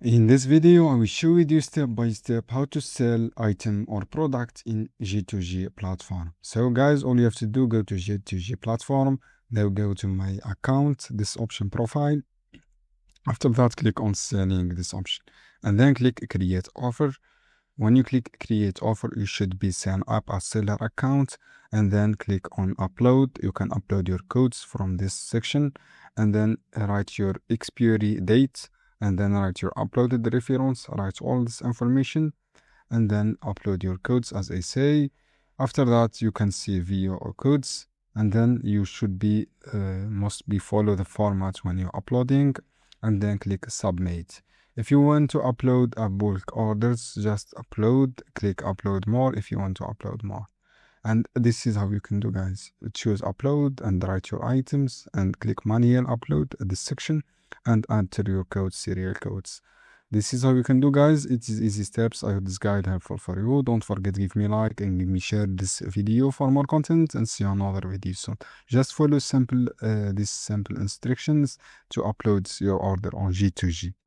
In this video, I will show you step by step how to sell item or product in G2G platform. So guys, all you have to do, go to G2G platform, now go to my account, this option profile. After that, click on selling this option and then click create offer. When you click create offer, you should be signed up as seller account and then click on upload. You can upload your codes from this section and then write your expiry date and then write your uploaded reference, write all this information and then upload your codes as I say. After that, you can see view or codes and then you should be must be follow the format when you're uploading and then click submit. If you want to upload a bulk orders, just upload, click upload more if you want to upload more. And this is how you can do, guys. Choose upload and write your items and click manual upload at this section and enter your codes, serial codes. This is how you can do, guys. It is easy steps. I hope this guide helpful for you. Don't forget to give me a like and give me share this video for more content and see you on another video soon. Just follow these simple instructions to upload your order on G2G.